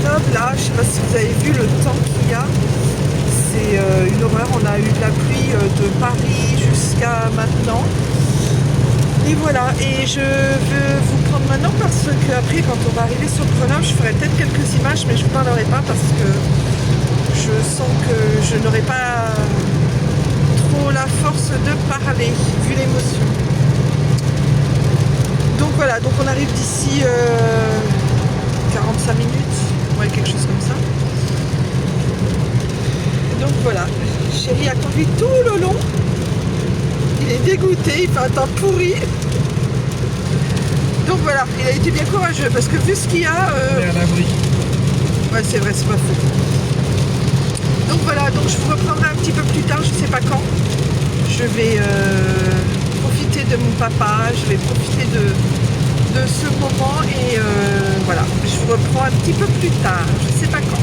Grenoble, là, je ne sais pas si vous avez vu le temps qu'il y a. C'est une horreur. On a eu de la pluie de Paris jusqu'à maintenant. Et voilà, et je veux vous prendre maintenant parce qu'après, quand on va arriver sur Grenoble, je ferai peut-être quelques images, mais je ne vous parlerai pas parce que je sens que je n'aurai pas trop la force de parler, vu l'émotion. Donc voilà, donc on arrive d'ici 45 minutes, ouais, quelque chose comme ça. Et donc voilà, chérie a conduit tout le long. Il est dégoûté, il fait un temps pourri. Donc voilà, il a été bien courageux parce que vu ce qu'il y a... Il est à l'abri. Ouais, c'est vrai, c'est pas faux. Donc voilà, donc je vous reprendrai un petit peu plus tard, je sais pas quand. Je vais profiter de mon papa, je vais profiter de ce moment et voilà, je vous reprends un petit peu plus tard, je sais pas quand.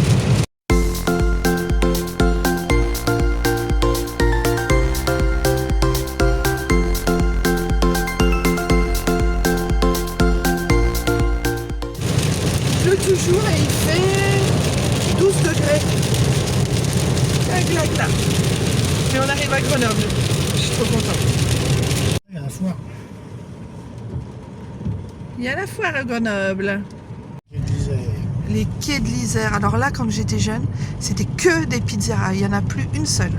Toujours et il fait 12 degrés. Clac, là. Mais on arrive à Grenoble. Je suis trop contente. Il y a la foire. Il y a la foire à Grenoble. Je Les quais de l'Isère. Alors là, quand j'étais jeune, c'était que des pizzerias. Il n'y en a plus une seule.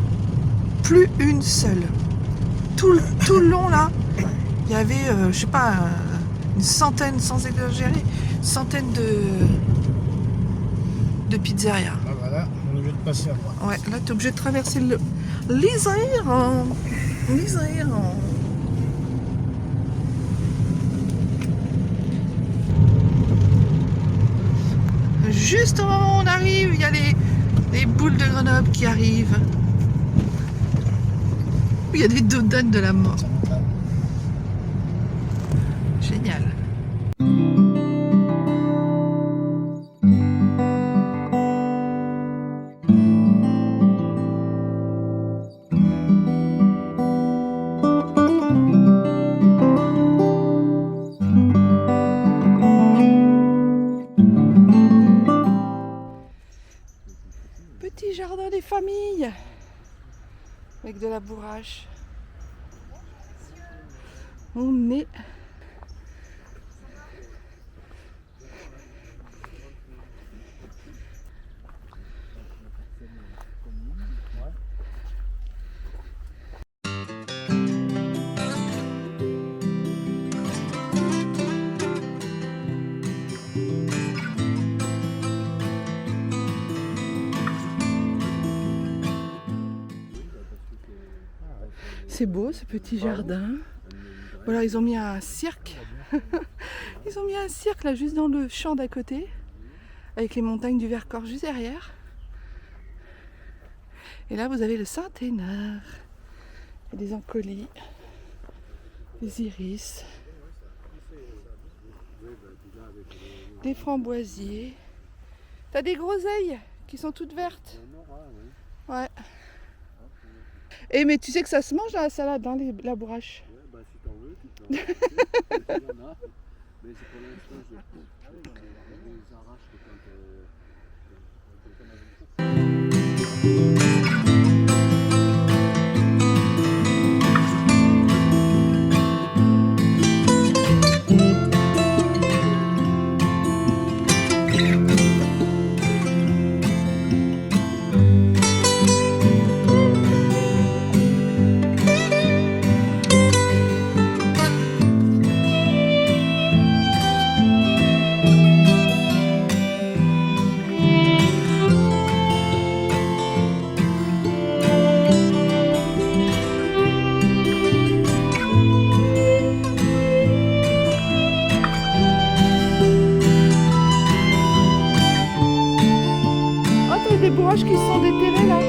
Plus une seule. Tout le long là, il y avait, je sais pas, une centaine, sans exagérer, centaine de pizzerias. Ah voilà, on est obligé de passer à droite. Ouais, là tu es obligé de traverser l'Isère. L'Isère. Juste au moment où on arrive, il y a les boules de Grenoble qui arrivent. Il y a des dodanes de la mort. Génial. Petit jardin des familles avec de la bourrache. On est c'est beau ce petit jardin. Voilà, ils ont mis un cirque. Ils ont mis un cirque là juste dans le champ d'à côté. Avec les montagnes du Vercors juste derrière. Et là vous avez le centenaire. Et des encolis. Des iris. Des framboisiers. T'as des groseilles qui sont toutes vertes. Ouais. Et mais tu sais que ça se mange dans la salade, hein, la bourrache. Ouais, bah si t'en veux, tu peux. Il y en a. Mais c'est pour l'instant, je les arrache Des bourraches qui sont déterrées là.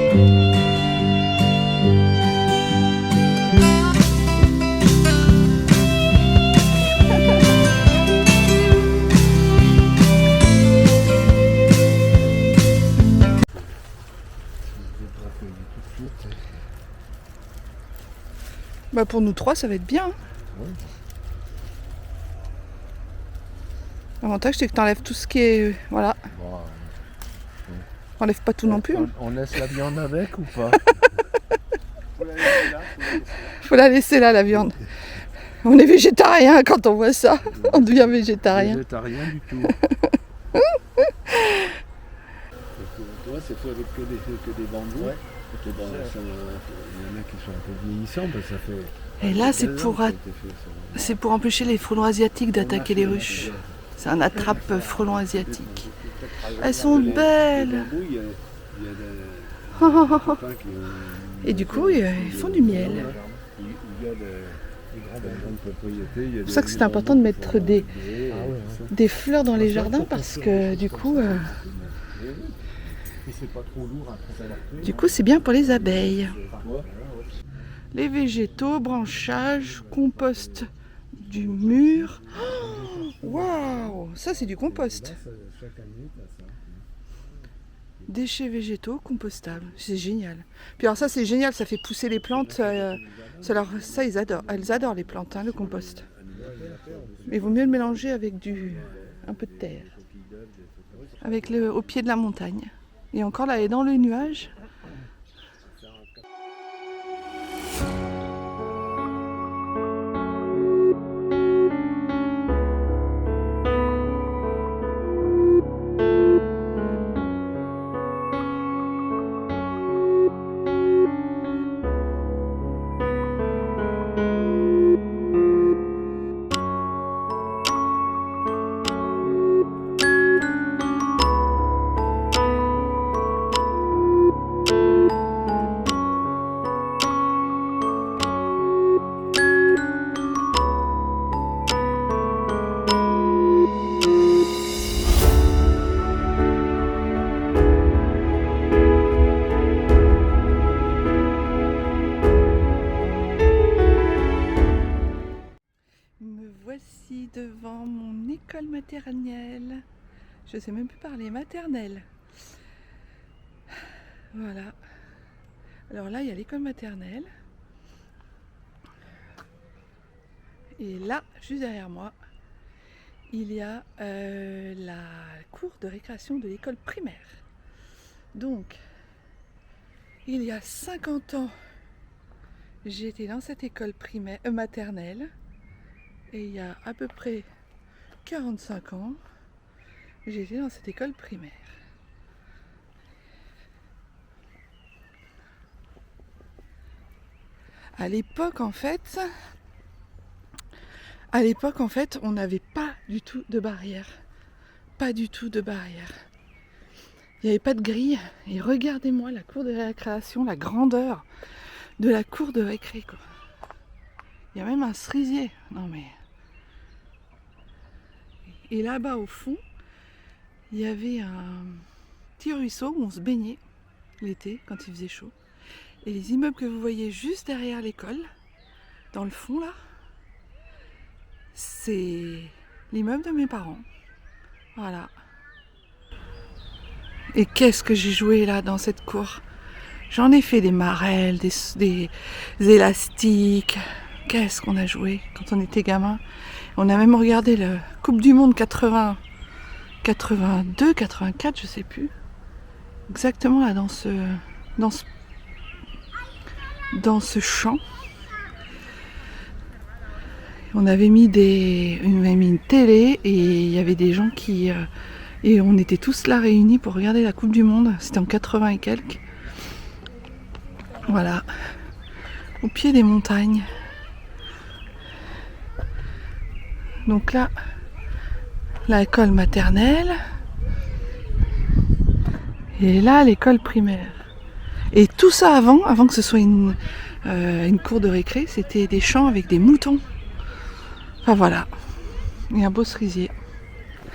Bah pour nous trois ça va être bien. Ouais. L'avantage c'est que tu enlèves tout ce qui est... voilà. Bon, Enlève pas tout non plus. Hein. On laisse la viande avec ou pas? Faut la laisser là, la viande. On est végétarien quand on voit ça. On devient végétarien. Végétarien du tout. Toi, c'est fait avec que des bambous. Ouais. Il y en a qui sont un peu vieillissants, parce que ça fait... Et là, c'est pour empêcher les frelons asiatiques d'attaquer les ruches. C'est un attrape frelons asiatiques. Elles sont belles. Et du coup, ils font du miel. C'est pour ça que c'est important de mettre des fleurs dans les jardins parce que du coup, c'est bien pour les abeilles. Les végétaux, branchage, compost du mur. Waouh, ça c'est du compost. Déchets végétaux compostables, c'est génial. Puis alors ça c'est génial, ça fait pousser les plantes. Ça ils adorent. Elles adorent les plantes, hein, le compost. Mais il vaut mieux le mélanger avec un peu de terre, au pied de la montagne. Et encore là, elle est dans le nuage. Voici devant mon école maternelle. Je sais même plus parler, maternelle. Voilà. Alors là, il y a l'école maternelle. Et là, juste derrière moi, il y a la cour de récréation de l'école primaire. Donc, il y a 50 ans, j'étais dans cette école primaire, maternelle. Et il y a à peu près 45 ans, j'étais dans cette école primaire. À l'époque, en fait, on n'avait pas du tout de barrière. Pas du tout de barrière. Il n'y avait pas de grille. Et regardez-moi la cour de récréation, la grandeur de la cour de récré, quoi. Il y a même un cerisier. Non mais... Et là-bas au fond, il y avait un petit ruisseau où on se baignait l'été quand il faisait chaud. Et les immeubles que vous voyez juste derrière l'école, dans le fond là, c'est l'immeuble de mes parents. Voilà. Et qu'est-ce que j'ai joué là dans cette cour? J'en ai fait des marelles, des élastiques. Qu'est-ce qu'on a joué quand on était gamin? On a même regardé la Coupe du Monde 82, 84, je sais plus. Exactement là dans ce champ. On avait mis une télé et il y avait des gens qui... et on était tous là réunis pour regarder la Coupe du Monde. C'était en 80 et quelques. Voilà. Au pied des montagnes. Donc là, l'école maternelle. Et là, l'école primaire. Et tout ça avant que ce soit une cour de récré, c'était des champs avec des moutons. Enfin voilà. Et un beau cerisier.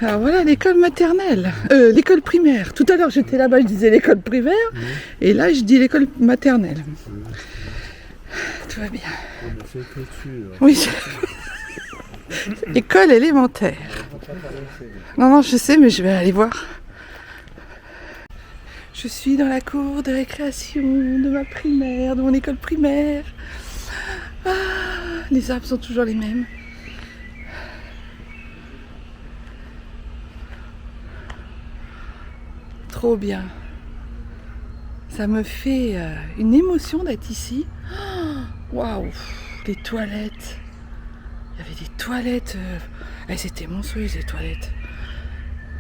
Alors voilà l'école maternelle, l'école primaire. Tout à l'heure j'étais là-bas, je disais l'école primaire. Et là je dis l'école maternelle. Tout va bien. Oui. École élémentaire. Non, je sais, mais je vais aller voir. Je suis dans la cour de récréation de ma primaire, de mon école primaire. Ah, les arbres sont toujours les mêmes. Trop bien. Ça me fait une émotion d'être ici. Waouh, les toilettes. Il y avait des toilettes. Elles étaient monstrueuses, les toilettes.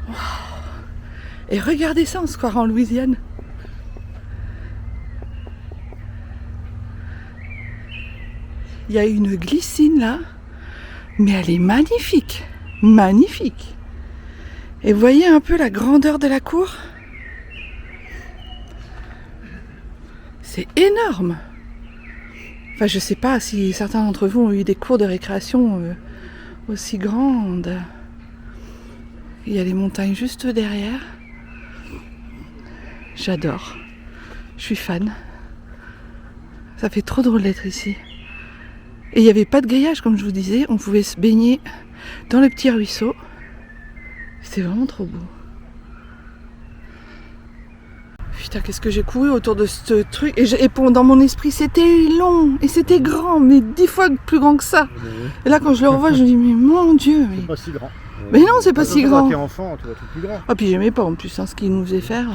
Wow. Et regardez ça, on se croirait en Louisiane. Il y a une glycine là, mais elle est magnifique. Magnifique. Et vous voyez un peu la grandeur de la cour? C'est énorme. Enfin, je sais pas si certains d'entre vous ont eu des cours de récréation aussi grandes. Il y a les montagnes juste derrière. J'adore. Je suis fan. Ça fait trop drôle d'être ici. Et il n'y avait pas de grillage, comme je vous disais. On pouvait se baigner dans le petit ruisseau. C'était vraiment trop beau. Putain, qu'est-ce que j'ai couru autour de ce truc. Et dans mon esprit, c'était long. Et c'était grand, mais 10 fois plus grand que ça. Et là, quand je le revois, je me dis, mais mon Dieu. Mais... C'est pas si grand. Mais non, c'est pas si grand. Quand t'es enfant, tu vois tout plus grand. Ah, puis j'aimais pas en plus ce qu'il nous faisait faire.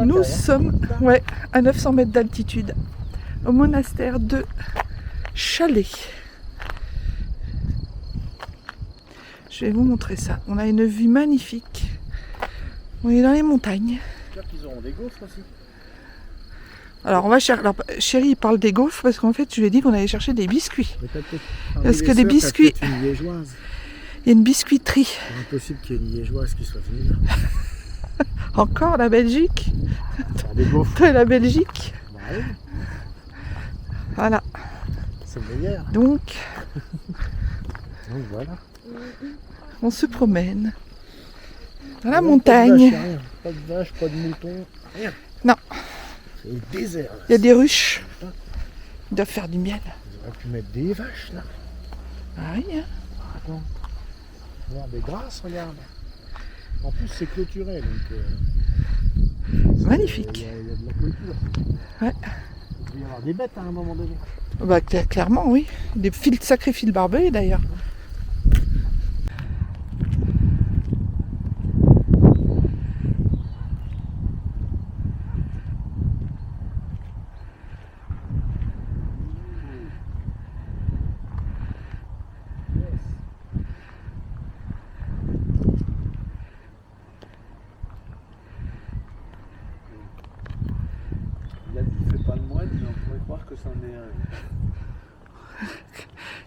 Nous sommes à 900 mètres d'altitude, au monastère de Chalet. Je vais vous montrer ça. On a une vue magnifique. On est dans les montagnes. J'espère qu'ils auront des gaufres aussi. Alors, on va chercher. Alors, chérie, il parle des gaufres parce qu'en fait, je lui ai dit qu'on allait chercher des biscuits. Parce que des biscuits. Une liégeoise. Il y a une biscuiterie. C'est impossible qu'il y ait une liégeoise qui soit venue là. Encore la Belgique. Des gaufres. Toi, la Belgique. Bah oui. Voilà. C'est meilleur. Donc voilà. On se promène dans la montagne. Pas de vache, pas de mouton, rien. Non. C'est le désert. Là. Il y a des ruches. Ils doivent faire du miel. Ils auraient pu mettre des vaches là. Ah oui, hein. Attends. Regarde des grasses, regarde. En plus, c'est clôturé, donc... magnifique. Il y a de la clôture. Ouais. Il doit y avoir des bêtes à un moment donné. Bah, clairement, oui. Des sacrés fils barbelés, d'ailleurs.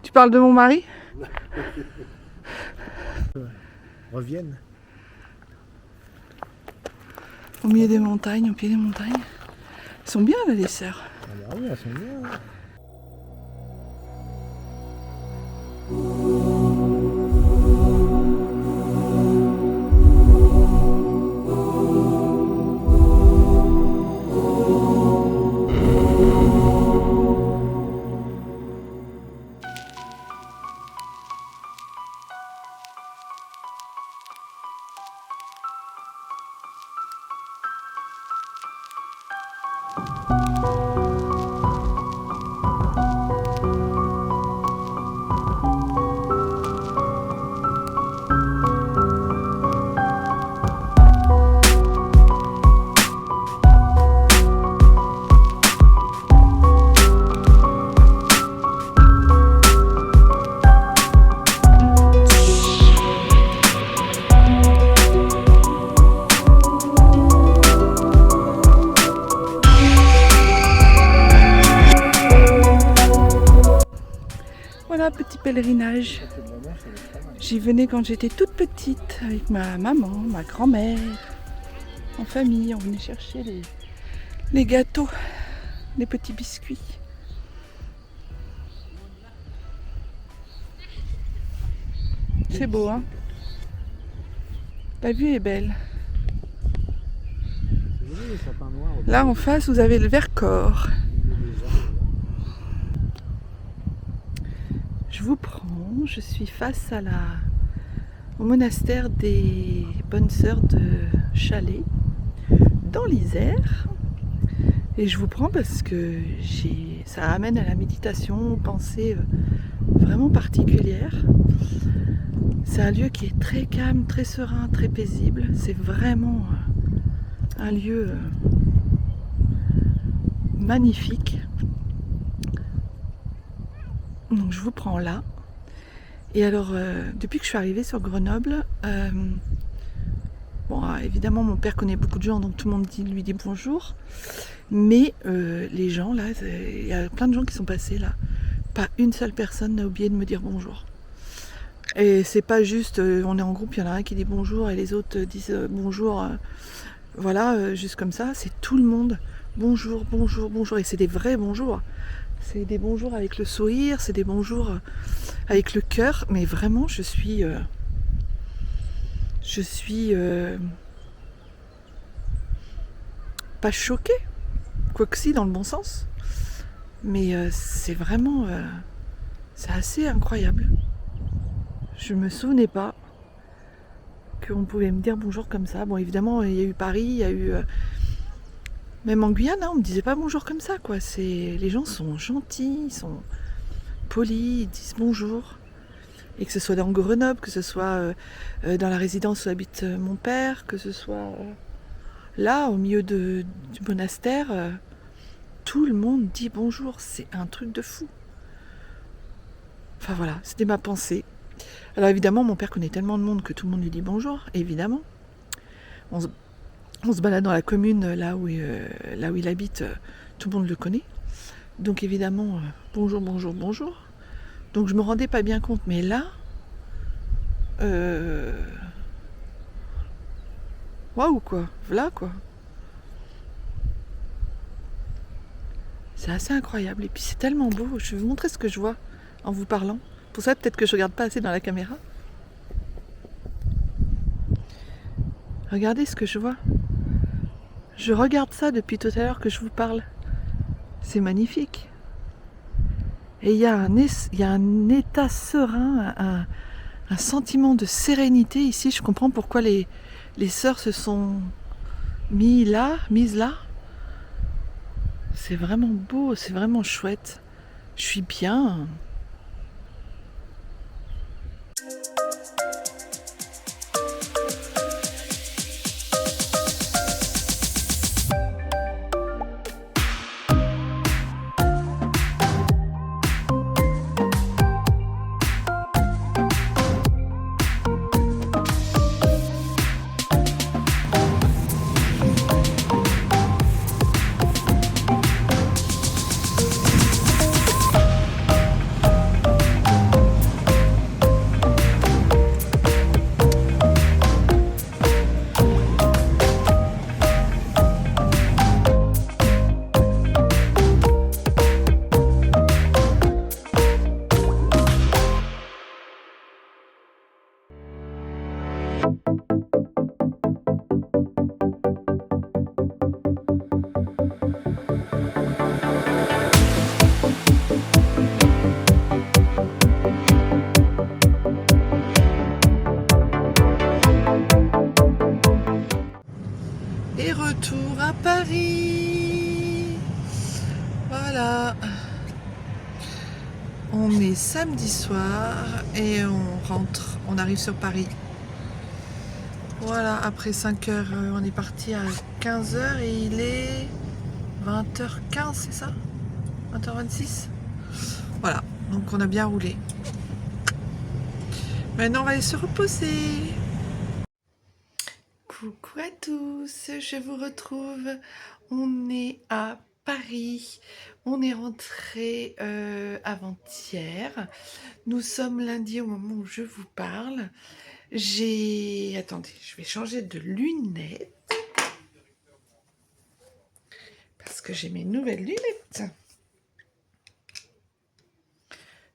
Tu parles de mon mari? Reviennent. Au milieu des montagnes, au pied des montagnes. Ils sont bien là les cerfs. Ah oui, elles sont bien. Hein. Voilà, petit pèlerinage. J'y venais quand j'étais toute petite avec ma maman, ma grand-mère. En famille, on venait chercher les gâteaux, les petits biscuits. C'est beau, hein? La vue est belle. Là en face, vous avez le Vercors. Je vous prends, je suis face au monastère des Bonnes Sœurs de Chalais, dans l'Isère. Et je vous prends parce que ça amène à la méditation, aux pensées vraiment particulières. C'est un lieu qui est très calme, très serein, très paisible. C'est vraiment un lieu magnifique. Donc je vous prends là. Et alors, depuis que je suis arrivée sur Grenoble, bon, évidemment mon père connaît beaucoup de gens, donc tout le monde lui dit bonjour. Mais les gens là, il y a plein de gens qui sont passés là. Pas une seule personne n'a oublié de me dire bonjour. Et c'est pas juste, on est en groupe, il y en a un qui dit bonjour et les autres disent bonjour. Voilà, juste comme ça, c'est tout le monde. Bonjour, bonjour, bonjour. Et c'est des vrais bonjours. C'est des bonjours avec le sourire, c'est des bonjours avec le cœur, mais vraiment je suis pas choquée, quoique si dans le bon sens, mais c'est vraiment c'est assez incroyable. Je me souvenais pas qu'on pouvait me dire bonjour comme ça. Bon, évidemment il y a eu Paris, il y a eu même en Guyane, hein, on me disait pas bonjour comme ça, quoi. Les gens sont gentils, ils sont polis, ils disent bonjour. Et que ce soit dans Grenoble, que ce soit dans la résidence où habite mon père, que ce soit là, au milieu du monastère, tout le monde dit bonjour. C'est un truc de fou. Enfin voilà, c'était ma pensée. Alors évidemment, mon père connaît tellement de monde que tout le monde lui dit bonjour, évidemment. On se balade dans la commune, là où il habite, tout le monde le connaît. Donc évidemment, bonjour, bonjour, bonjour. Donc je me rendais pas bien compte, mais là, waouh quoi, voilà quoi. C'est assez incroyable. Et puis c'est tellement beau. Je vais vous montrer ce que je vois en vous parlant. Pour ça, peut-être que je regarde pas assez dans la caméra. Regardez ce que je vois. Je regarde ça depuis tout à l'heure que je vous parle. C'est magnifique. Et il y a un état serein, un sentiment de sérénité ici. Je comprends pourquoi les sœurs se sont mises là. C'est vraiment beau, c'est vraiment chouette. Je suis bien. On est samedi soir et on rentre, on arrive sur Paris. Voilà, après 5 heures, on est parti à 15 heures et il est 20h15, c'est ça? 20h26. Voilà, donc on a bien roulé. Maintenant, on va aller se reposer. Coucou à tous, je vous retrouve. On est à Paris. On est rentré avant-hier. Nous sommes lundi au moment où je vous parle. Attendez, je vais changer de lunettes. Parce que j'ai mes nouvelles lunettes.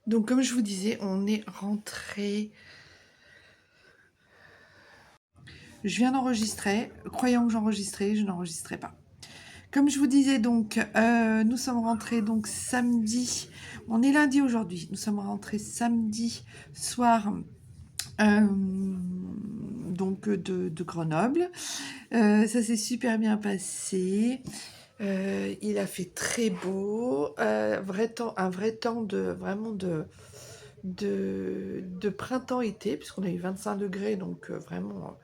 Donc, comme je vous disais, on est rentré. Je viens d'enregistrer. Croyant que j'enregistrais, je n'enregistrais pas. Comme je vous disais, donc, nous sommes rentrés donc samedi. On est lundi aujourd'hui. Nous sommes rentrés samedi soir. Donc de Grenoble. Ça s'est super bien passé. Il a fait très beau. Un vrai temps de printemps-été, puisqu'on a eu 25 degrés, donc vraiment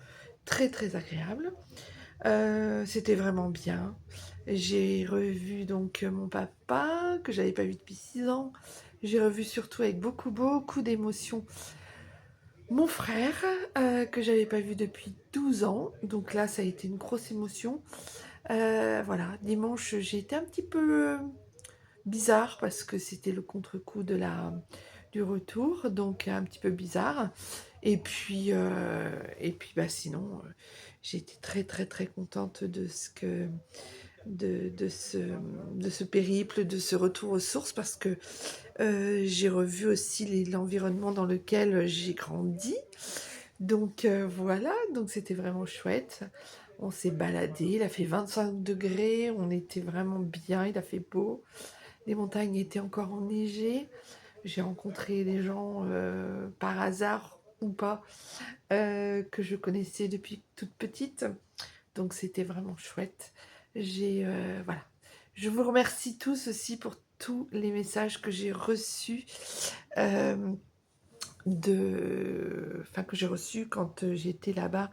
très très agréable. C'était vraiment bien. J'ai revu donc mon papa, que j'avais pas vu depuis 6 ans. J'ai revu surtout avec beaucoup d'émotions mon frère, que j'avais pas vu depuis 12 ans. Donc là, ça a été une grosse émotion. Voilà, dimanche, j'ai été un petit peu bizarre parce que c'était le contre-coup du retour, donc un petit peu bizarre. Et puis bah, sinon, j'ai été très contente de ce périple, de ce retour aux sources, parce que j'ai revu aussi l'environnement dans lequel j'ai grandi. Donc voilà, donc c'était vraiment chouette. On s'est baladé, il a fait 25 degrés, on était vraiment bien, il a fait beau. Les montagnes étaient encore enneigées. J'ai rencontré des gens par hasard ou pas, que je connaissais depuis toute petite. Donc c'était vraiment chouette. Voilà. Je vous remercie tous aussi pour tous les messages que j'ai reçus, que j'ai reçus quand j'étais là-bas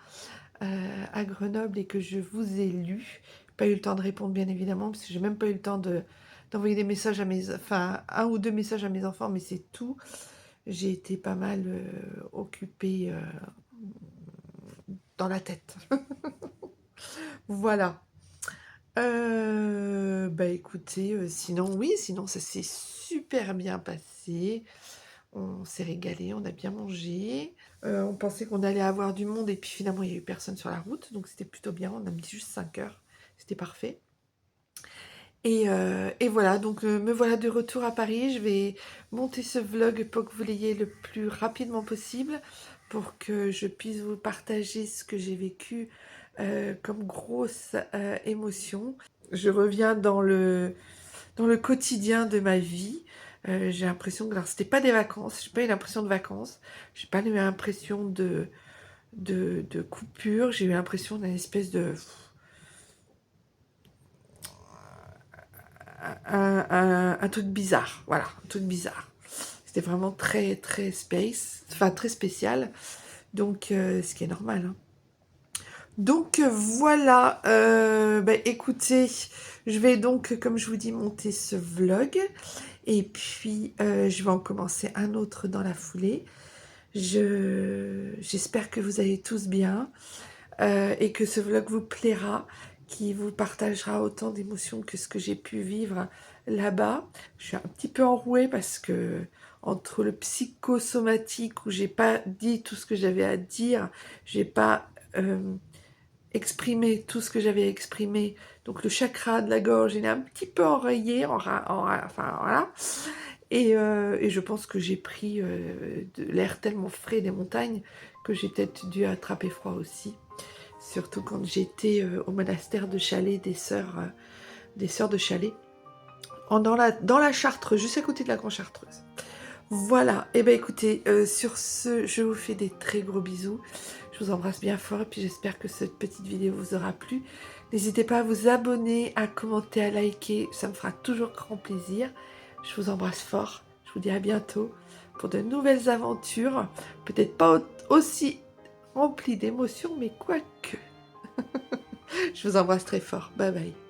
à Grenoble et que je vous ai lus. Pas eu le temps de répondre, bien évidemment, parce que j'ai même pas eu le temps d'envoyer des messages un ou deux messages à mes enfants, mais c'est tout. J'ai été pas mal occupée dans la tête. Voilà. Bah écoutez, sinon ça s'est super bien passé. On s'est régalé, on a bien mangé. On pensait qu'on allait avoir du monde et puis finalement il n'y a eu personne sur la route, donc c'était plutôt bien. On a mis juste 5 heures, c'était parfait. Et voilà, donc me voilà de retour à Paris. Je vais monter ce vlog pour que vous l'ayez le plus rapidement possible, pour que je puisse vous partager ce que j'ai vécu comme grosse émotion. Je reviens dans le quotidien de ma vie. J'ai l'impression que c'était pas des vacances, j'ai pas eu l'impression de vacances, j'ai pas eu l'impression de coupure, j'ai eu l'impression d'une espèce de un truc bizarre, voilà, un truc bizarre. C'était vraiment très très spécial, donc ce qui est normal, hein. Donc voilà, écoutez, je vais donc, comme je vous dis, monter ce vlog, et puis je vais en commencer un autre dans la foulée. J'espère que vous allez tous bien, et que ce vlog vous plaira, qui vous partagera autant d'émotions que ce que j'ai pu vivre là-bas. Je suis un petit peu enrouée parce que entre le psychosomatique où j'ai pas dit tout ce que j'avais à dire, j'ai pas exprimé tout ce que j'avais exprimé, donc le chakra de la gorge il est un petit peu enrayé, enfin voilà. Et je pense que j'ai pris de l'air tellement frais des montagnes que j'ai peut-être dû attraper froid aussi. Surtout quand j'étais au monastère de Chalais des sœurs de Chalais, dans la Chartreuse, juste à côté de la Grande Chartreuse. Voilà, et bien écoutez, sur ce, je vous fais des très gros bisous. Je vous embrasse bien fort et puis j'espère que cette petite vidéo vous aura plu. N'hésitez pas à vous abonner, à commenter, à liker, ça me fera toujours grand plaisir. Je vous embrasse fort, je vous dis à bientôt pour de nouvelles aventures. Peut-être pas aussi remplies d'émotions, mais quoique. Je vous embrasse très fort. Bye bye.